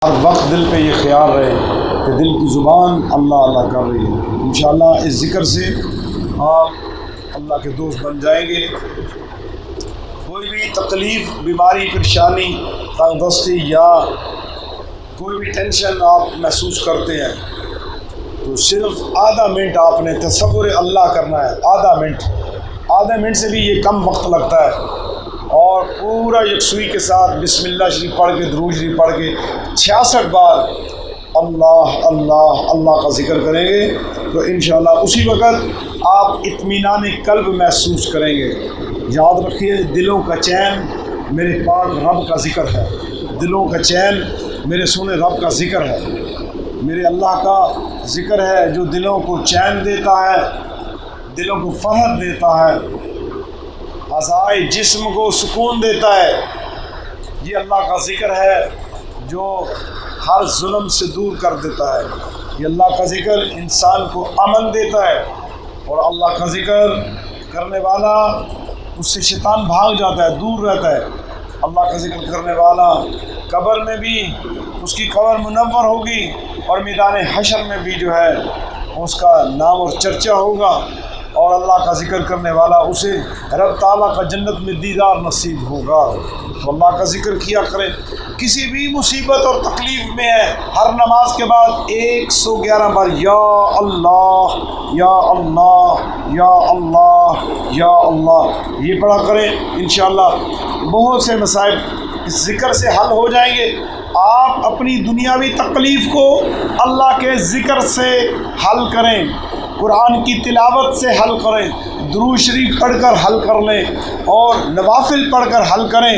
हर वक्त दिल पे ये ख्याल रहे कि दिल की ज़ुबान अल्लाह अल्लाह कर रही है। इंशाअल्लाह इस ज़िक्र से आप अल्लाह के दोस्त बन जाएंगे। कोई भी तकलीफ़, बीमारी, परेशानी, तंगदस्ती या कोई भी टेंशन आप महसूस करते हैं तो सिर्फ़ आधा मिनट आपने तसव्वुर अल्लाह करना है। आधा मिनट से भी ये कम वक्त लगता है और पूरा यकसुई के साथ बिस्मिल्लाह शरीफ पढ़ के, दुरूद शरीफ पढ़ के 66 बार अल्लाह अल्लाह अल्लाह का ज़िक्र करेंगे तो इंशाअल्लाह उसी वक़्त आप इत्मीनान क़ल्ब महसूस करेंगे। याद रखिए, दिलों का चैन मेरे पाक रब का ज़िक्र है। दिलों का चैन मेरे सोने रब का ज़िक्र है, मेरे अल्लाह का ज़िक्र है जो दिलों को चैन देता है, दिलों को फरहत देता है, अज़ाए जिस्म को सुकून देता है। ये अल्लाह का ज़िक्र है जो हर जुल्म से दूर कर देता है। ये अल्लाह का ज़िक्र इंसान को अमन देता है और अल्लाह का ज़िक्र करने वाला उससे शैतान भाग जाता है, दूर रहता है। अल्लाह का ज़िक्र करने वाला कब्र में भी उसकी कब्र मुनव्वर होगी और मैदान हशर में भी जो है उसका नाम और चर्चा होगा और अल्लाह का ज़िक्र करने वाला उसे रब ताला का जन्नत में दीदार नसीब होगा। तो अल्लाह का ज़िक्र किया करें। किसी भी मुसीबत और तकलीफ़ में है, हर नमाज के बाद 111 बार या अल्लाह या अल्लाह या अल्लाह या अल्लाह ये पढ़ा करें। इंशाअल्लाह बहुत से मसाइब इस ज़िक्र से हल हो जाएंगे। आप अपनी दुनियावी तकलीफ़ को अल्लाह के ज़िक्र से हल करें, कुरान की तिलावत से हल करें, दुरूद शरीफ पढ़कर हल कर लें और नवाफिल पढ़कर हल करें।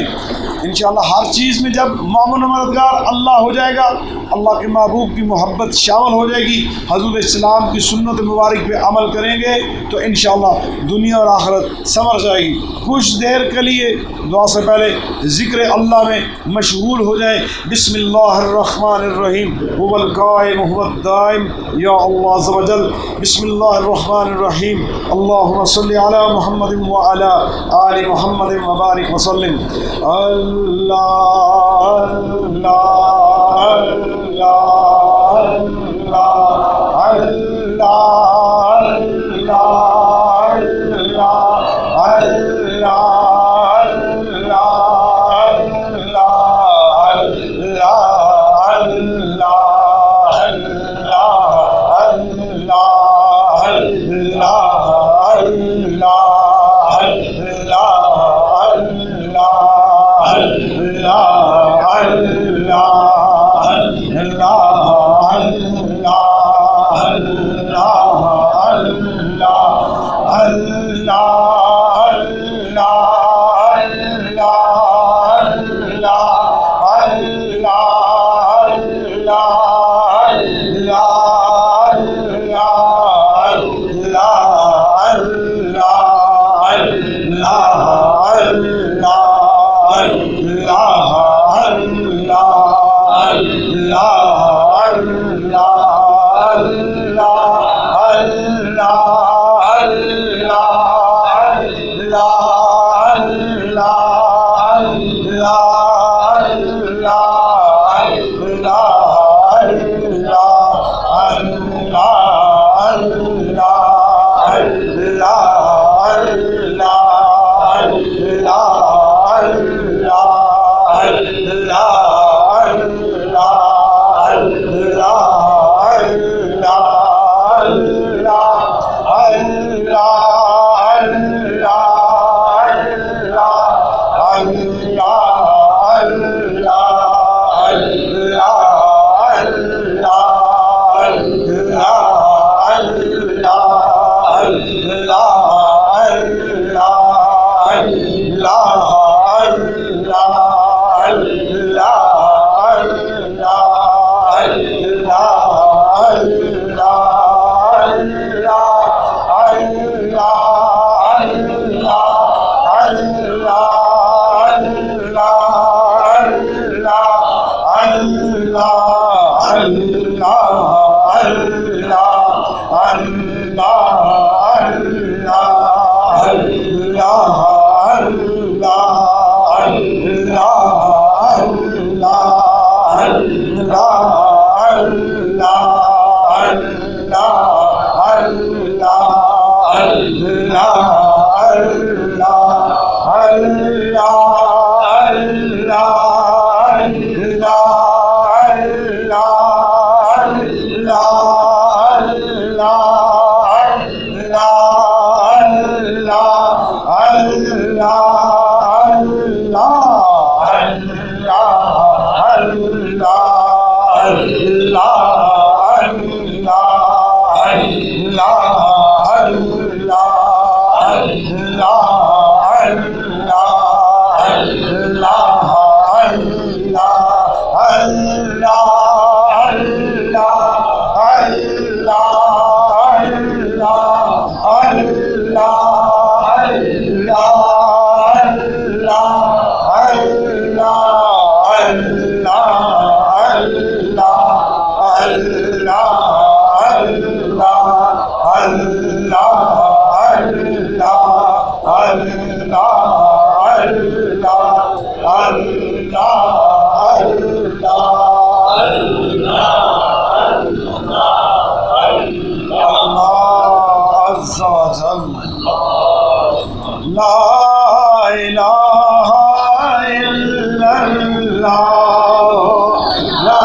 इंशाअल्लाह हर चीज़ में जब मामून मददगार अल्लाह हो जाएगा, अल्लाह के महबूब की मोहब्बत शामिल हो जाएगी, हज़ूर इस्लाम की सुन्नत मुबारक पे अमल करेंगे तो इंशाअल्लाह दुनिया और आखिरत संवर जाएगी। कुछ देर के लिए दुआ से पहले ज़िक्र अल्लाह में मशगूल हो जाए। बिस्मिल्लाहिर्रहमानिर्रहीम हुवल काइम हुवद दाइम या अल्लाह अज़्ज़ व जल। बिस्मिल्लाहिर्रहमानिर्रहीम अल्लाहुम्मा सल्लि अला मुहम्मदिन व अला आलि मुहम्मदिन व बारिक व सल्लिम। अल्लाह अल्लाह अल्लाह अल्लाह अल्लाह अल्लाह Allah Azza wa Jalla. La ilaha illallah. La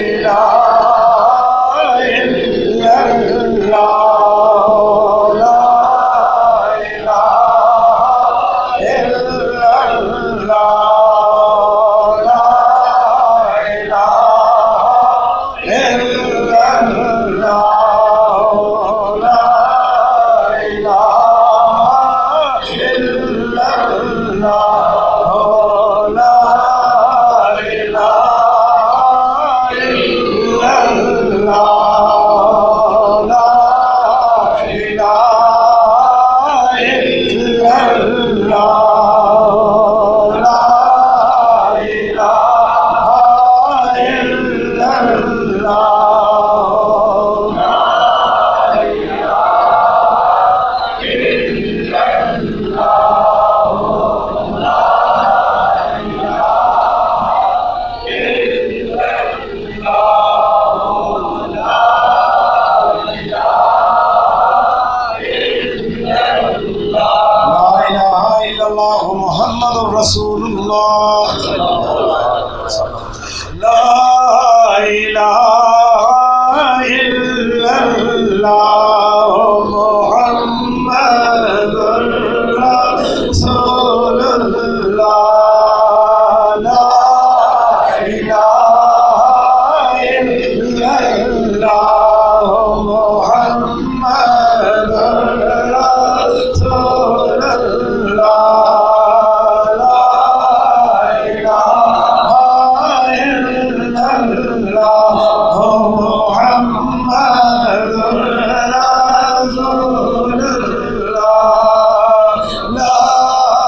ilaha illallah. La ilaha illallah. La ilaha illallah. Muhammadur Rasulullah. La ilaha illallah Muhammadur Rasulullah. La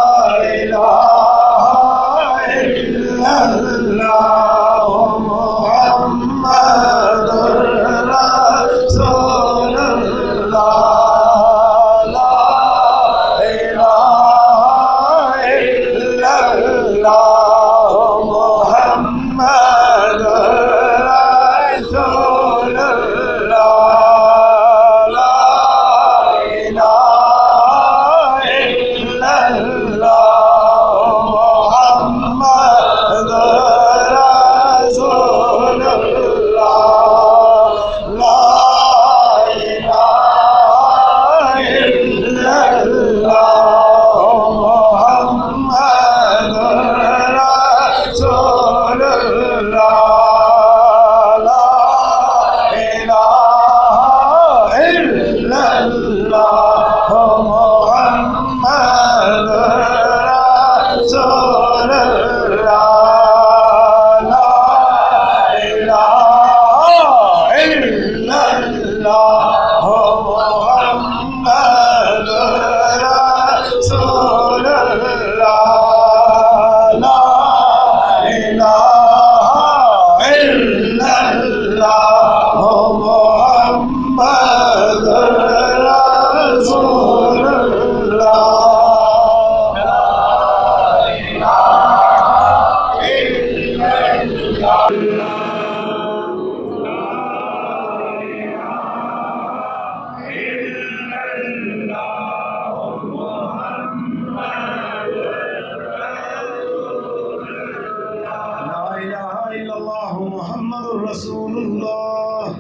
ilaha illallah Muhammadur Rasulullah. Muhammadur Rasulullah.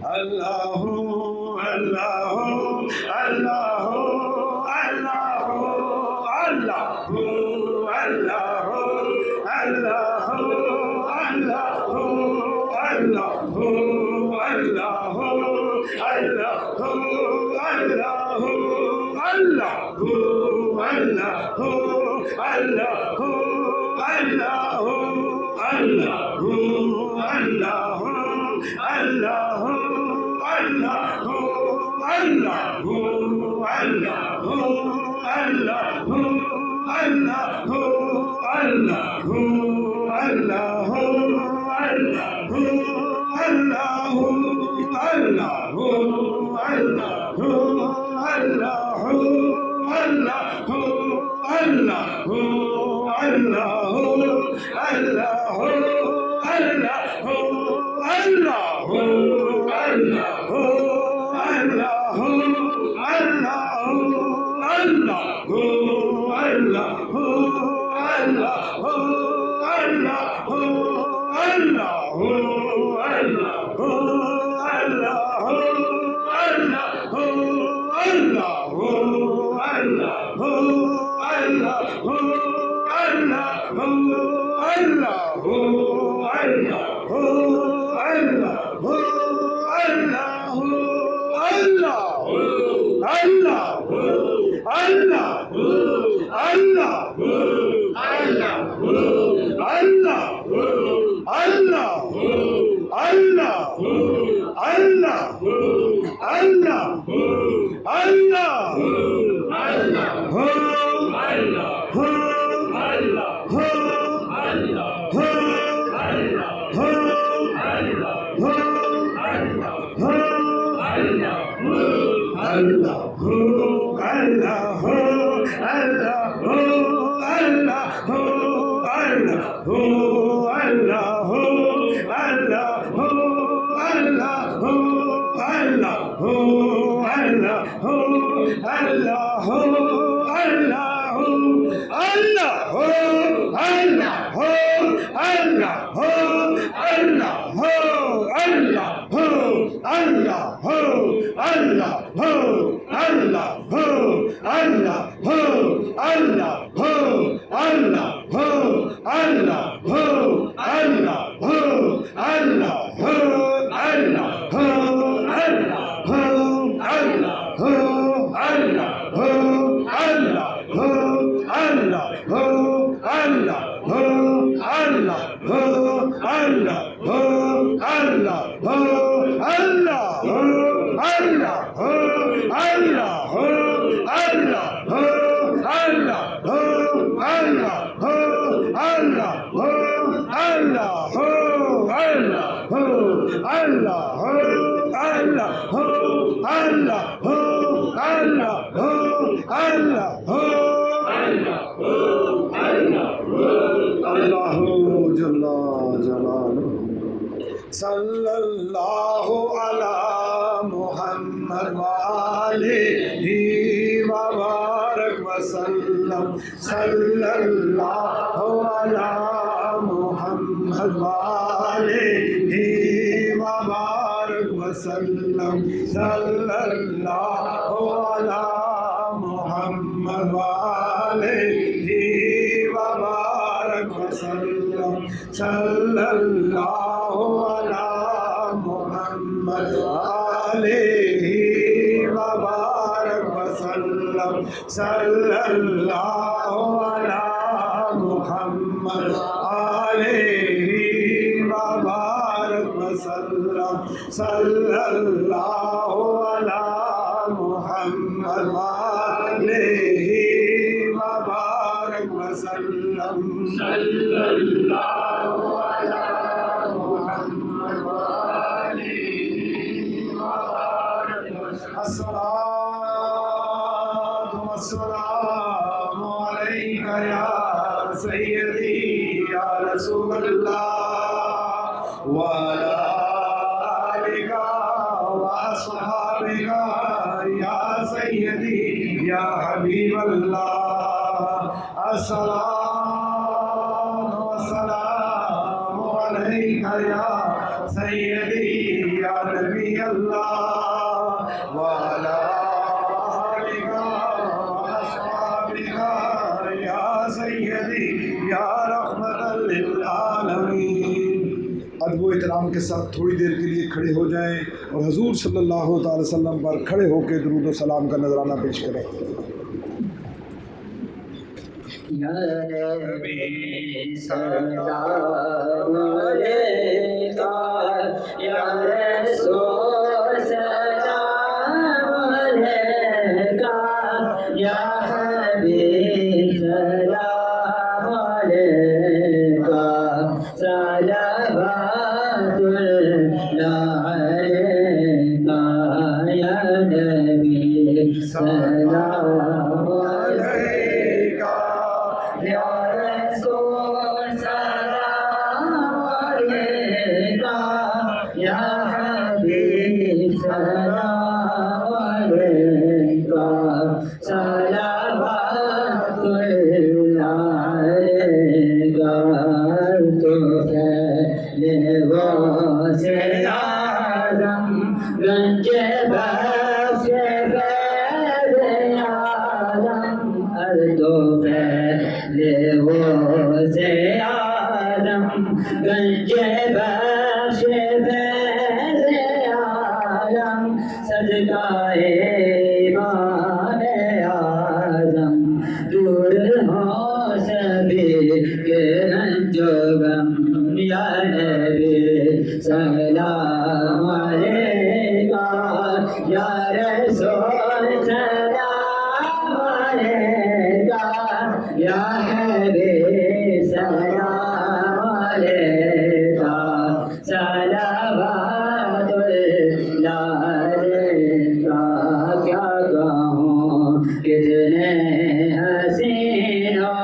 Allahu Allahu Allahu Allahu Allahu Allahu Allahu Allahu Allahu Allahu Allahu Allahu Allahu Allahu सल्लल्लाहु अला मुहम्मद वालिहि व बारक वसल्लम सल्लल्लाहु अला मुहम्मद वालिहि व बारक वसल्लम सल्लल्लाहु अला मुहम्मद वालिहि व बारक वसल्लम सल्लल्लाहु अला मुहम्मद आलिहि व बारक वसल्लम सल्लल्लाहु अला मुहम्मद आलिहि व बारक वसल्लम सल्लल्लाहु अला मुहम्मद आलिहि व बारक वसल्लम सल्लल्लाहु अला अस्सलातु वस्सलामु अलैका या सय्यदी या रसूलल्लाह व अला आलिका व अस्हाबिका या सय्यदी या हबीबल्लाह। अस्सलातु वस्सलामु अलैका या सय्यदी या नबी अल्लाह व अला आलिका व अस्हाबिका या सय्यदी या रहमतल लिल आलमीन। अदब व एहतराम के साथ थोड़ी देर के लिए खड़े हो जाएं और हुजूर सल्लल्लाहु अलैहि वसल्लम पर खड़े होकर दुरूद व सलाम का नजराना पेश करें। या नबी सलाम अलैका या रसूल सलाम अलैका या हबीब सलाम अलैका सलावतुल्लाह अलैका या नबी सलाम अलैका या रसूल सलाम अलैका या हबीब सलाम अलैका सलावतुल्लाह अलैका तो फैले से आदम गंज बख्श फैज़ आलम तो फैले से आदम गंज बख्श फैज़ आलम सदकाए इमाम आज़म दूर हो सभी के रंजो गम या नबी सलाम अलैका या रसूल सलाम अलैका या हबीब सलाम अलैका सलावतुल्लाह अलैका क्या कहूँ कितने हसीन हो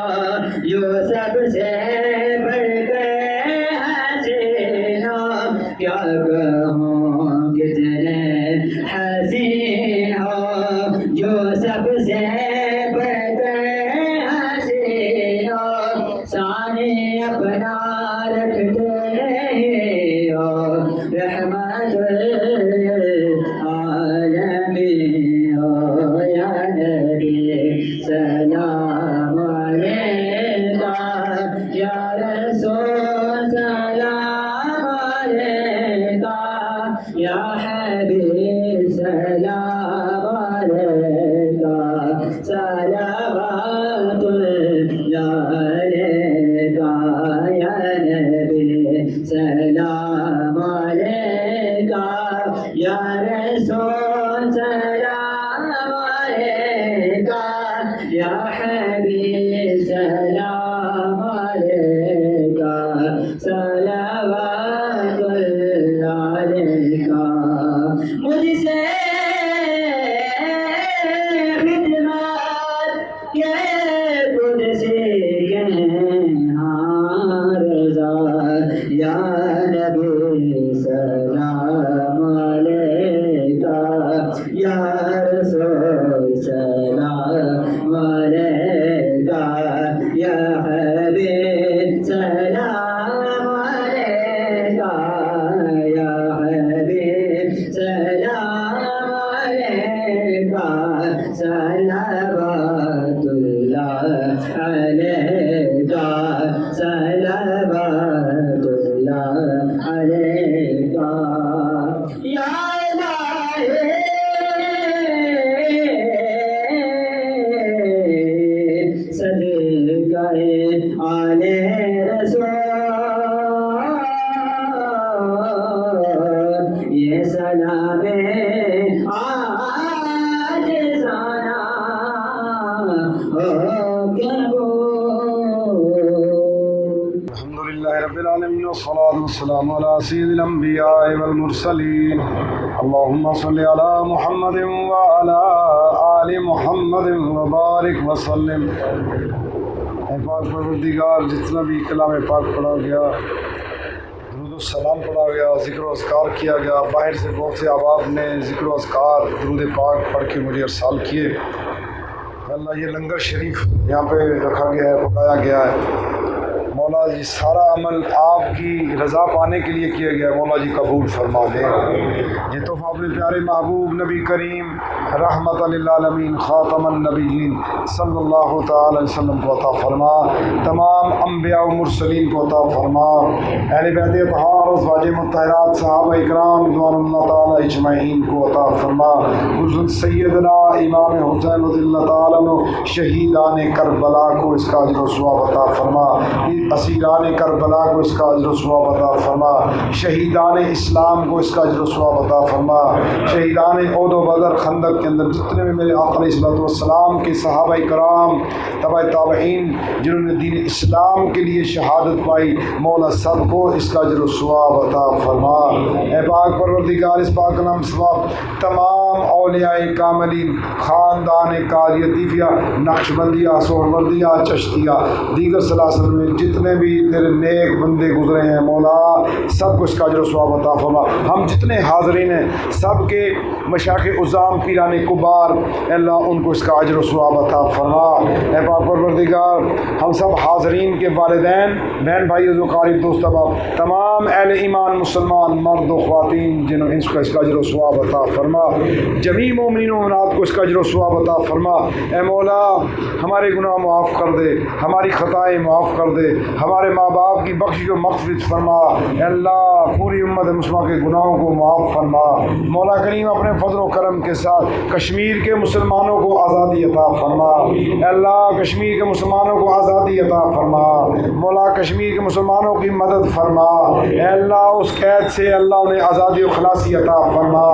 यूसुफ से बढ़ के हसीन हो क्या कहूँ कितने हसीन हो यूसुफ से बढ़ के हसीन हो साने अपना रखते नहीं हो रहमतुल आलमीन हो या नबी सलाम अलैका या रसूल सलाम अलैका या हबीब सलाम अलैका सलावतुल्लाह अलैका या नबी सलाम अलैका या रसूल सलाम अलैका या हबीब सलाम अलैका सलावतुल्लाह अलैका मुझसे खिदमत के कुदसी के हाँ रज़ा या नबी सलाम अलैका या रसूल सलाम अलैका या हबीब सलाम अलैका या हबीब सलाम अलैका सलावतुल्लाह अलैका सलावतुल्लाह अलैका या इलाही सदकाए आले रसूल ये सलामे आज जाना हो अल्हम्दुलिल्लाहि रब्बिल आलमीन वस्सलातु वस्सलामु अला सय्यिदिल अंबिया'i वल मुरसलीन अल्लाहुम्मा सल्लि अला मुहम्मदिन व अला आलि मुहम्मदिन व बारिक व सल्लिम। ऐ पाक परवरदिगार जितना भी कलाम पाक पढ़ा गया दुरूद सलाम पढ़ा गया ज़िक्र अस्कार किया गया बाहर से बहुत से अहबाब ने ज़िक्र अस्कार दुरूद पाक पढ़ के मुझे अरसाल किए। अल्लाह ये लंगर शरीफ यहाँ पे रखा गया है पकाया गया है मौला जी सारा अमल आपकी रज़ा पाने के लिए किया गया है मौला जी कबूल फरमा दे। ये तोहफ़ा अपने प्यारे महबूब नबी करीम रहमतल लिल आलमीन ख़ातमन नबीयीन सल्लल्लाहु तआला अलैहि वसल्लम को अता फरमा तमाम अंबिया व मुरसलीन को अता फरमा अहले बैत अतहार ज़वाज मुत्तहरात सहाबा इकराम रिज़वानुल्लाह ताला अजमईन को अता फरमा। हुज़ूर सैयदना इमाम हुसैन रज़ियल्लाहु ताला अन्हु शहीदान करबला को इसका अजर व सवाब अता फरमा। असीरान करबला को इसका अजर व सवाब अता फरमा। शहीदान इस्लाम को इसका अजर व सवाब अता फरमा। शहीदान ओहद व बदर खंदक के अंदर जितने भी मेरे आका अलैहिस्सलातु वस्सलाम के सहाबा इकराम तबा ताबईन जिन्होंने दीन इस्लाम के लिए शहादत पाई मौला सबको इसका अजर व सवाब अता फरमा। ए पाक परवरदिगार इस पाक नाम सवाब तमाम औलियाए कामिलीन ख़ानदान कादिया दीफिया नक्शबंदिया सोहरवर्दिया चश्तिया दीगर सलासल में जितने भी तेरे नेक बंदे गुजरे हैं मौला, सबको इसका अजर सवाब अता फरमा। हम जितने हाज़रीन हैं सब के मशाइख़ उज़्ज़ाम पीराने कुबार अल्लाह उनको इसका अजर सवाब अता फरमा। ऐ पाक परवरदिगार, हम सब हाज़रीन के वालिदैन, बहन भाई, क़ारिब दोस्त अहबाब, तमाम अहले ईमान मुसलमान मर्द व ख़वातीन जिन्होंने इसका अजर सवाब अता फरमा। जमी मोमिनीन व मोमिनात को इसका अजर सवाब अता फरमा। ए मौला, हमारे गुनाह माफ़ कर दे, हमारी ख़ताएँ माफ़ कर दे, हमारे माँ बाप की बख्शिश व मग़फ़िरत फरमा। अल्लाह पूरी उम्मत मुस्लिमा के गुनाहों को माफ़ फरमा। मौला करीम अपने फज़ल व करम के साथ कश्मीर के मुसलमानों को आज़ादी अता फरमा। अल्लाह कश्मीर के मुसलमानों को आज़ादी अता फरमा। मौला कश्मीर के मुसलमानों की मदद फरमा। अल्लाह उस कैद से अल्लाह उन्हें आज़ादी व खलासी अता फरमा।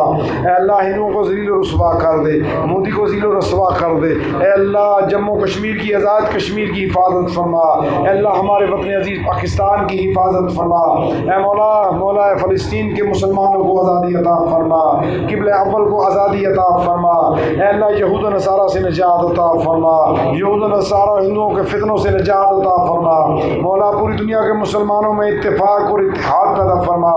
अल्लाह हिंदुओं को ज़लील व रुसवा कर दे, मोदी को ज़लील व रुसवा कर दे। अल्लाह जम्मू कश्मीर की आज़ाद कश्मीर की हिफाजत फरमा। अल्लाह हमारे वतन अजीज़ पाकिस्तान की हिफाजत फरमा। ए मौला, मौला फ़लस्तीन के मुसलमानों को आज़ादी अता फरमा। क़िबला अव्वल को आज़ादी अता फरमा। अल्लाह यहूद व नसारा से निजात अता फरमा। यहूद व नसारा हिंदुओं के फितनों से निजात अता फरमा। मौला पूरी दुनिया के मुसलमानों में इत्तेफाक और इत्तेहाद पैदा फरमा।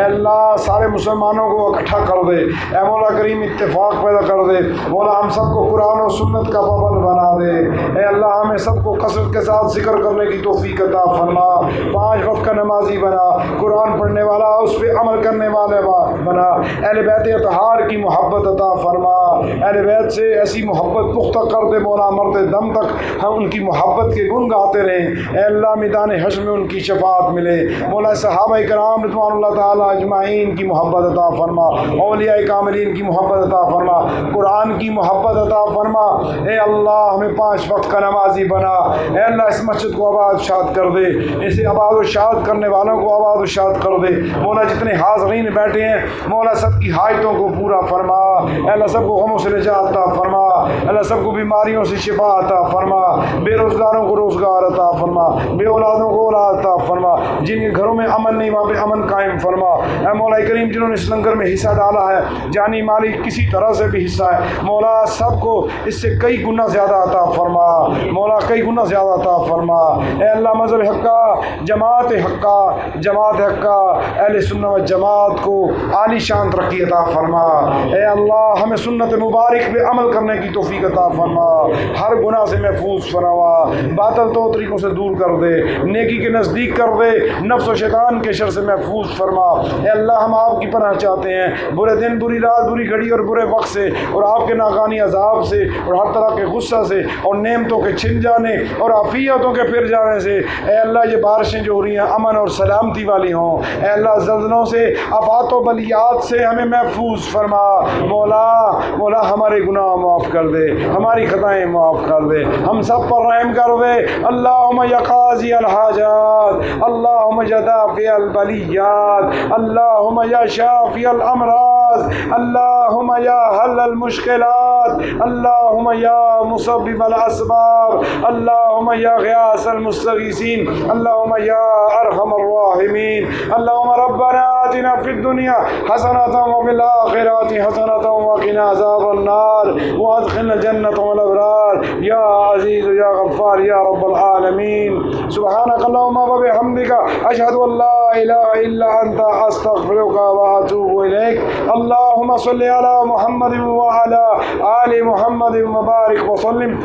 अल्लाह सारे मुसलमानों को इकट्ठा कर दे। ए मौला करीम इत्तेफाक पैदा कर दे। मौला हम सबको कुरान और सुन्नत का पाबंद बना दे। ए अल्लाह हमें सबको कसरत के साथ जिक्र करने की तौफीक अता फरमा। 5 वक्त का नमाजी बना, कुरान पढ़ने वाला, उस पर अमल करने वाले बना। अहले बैत अतहार की मोहब्बत अता फरमा। अहले बैत से ऐसी मोहब्बत पुख्ता कर दे मौला, मरते दम तक हम उनकी मोहब्बत के गुन गाते रहें। अल्लाह मैदान हश्र में उनकी शफाअत मिले। मौला सहाबा किराम रिज़वानुल्लाह ताला अजमाइन की मोहब्बत अता फरमा। औलिया कामिलीन की मोहब्बत अता फरमा। कुरान की मोहब्बत अता फरमा। ए अल्लाह हमें 5 वक्त का नमाजी बना। ए अल्लाह इस मस्जिद को आबाद शाद कर दे, इसे आबाद शाद करने वालों को आबाद शाद कर दे। मौला जितने हाज़रीन बैठे हैं मौला सबकी हाजतों को पूरा फरमा। अल्लाह सबको गमों से निजात अता फरमा। अल्लाह सबको बीमारियों से शिफा अता फरमा। बेरोज़गारों को रोज़गार अता फरमा। बे औलादों को औलाद अता फरमा। जिनके घरों में अमन नहीं वहाँ पे अमन कायम फरमा। ऐ मौला करीम जिन्होंने इस लंगर में हिस्सा डाला है, जानी माली किसी तरह से भी हिस्सा है, मौला सबको इससे कई गुना ज़्यादा अता फरमा। मौला कई गुना ज़्यादा अता फरमा। ए अल्लाह मज़हब हक्का, जमात हक्का, अहले सुन्नत व जमात को आली शान तरक्की अता फरमा। ए अल्लाह हमें सुन्नत मुबारक पे अमल करने की तौफीक अता फरमा। हर गुनाह से महफूज फरमा। बातल तो तरीक़ों से दूर कर दे, नेकी के नज़दीक कर दे, नफ्स व शैतान के शर से महफूज फरमा। ए अल्लाह हम आपकी पनाह चाहते हैं बुरे दिन, बुरी रात, बुरी घड़ी और बुरे वक्त से, और आपके नाकानी अजाब से, और हर तरह के गुस्सा से, और नेमतों के छिन जाने और आफियतों के फिर जाने से। ए अल्लाह ये बारिशें जो हो रही हैं अमन और सलामती वाली हों। ए अल्लाह ज़ल्ज़लों से, आफ़ात व बलियात से हमें महफूज फरमा। मौला हमारे गुनाह माफ़ कर दे, हमारी ख़ताएँ माफ़ कर दे, हम सब पर रहम कर दे। अल्लाहुम्मा या क़ाज़ी अल हाजात, अल्लाहुम्मा या दाफ़ी अल बलियात, अल्लाहुम्मा या शाफ़ी अल अमराज़, अल्लाहुम्मा या हल अल मुश्किलात, अल्लाहुम्मा या मुसब्बिब अल अस्बाब, अल्लाहुम्मा या ग़ियास अल मुस्तगीसीन, अल्लाहुम्मा या अरहमर राहिमीन। अल्लाहुम्मा रब्बना आतिना फ़िद दुनिया हसनतन व फ़िल आखिरति हसनतन व क़िना अज़ाबन नार व अदखिलना जन्नत वल अबरार या अज़ीज़ या गफ़्फ़ार या रब्बल आलमीन। सुब्हानक अल्लाहुम्मा व बिहम्दिका अशहदु अन ला इलाहा इल्ला अंता अस्तग़फिरुका व अतूबु इलैक। अल्लाहुम्मा सल्लि अला मुहम्मद व अला आलि मुहम्मद व बारिक व सल्लिम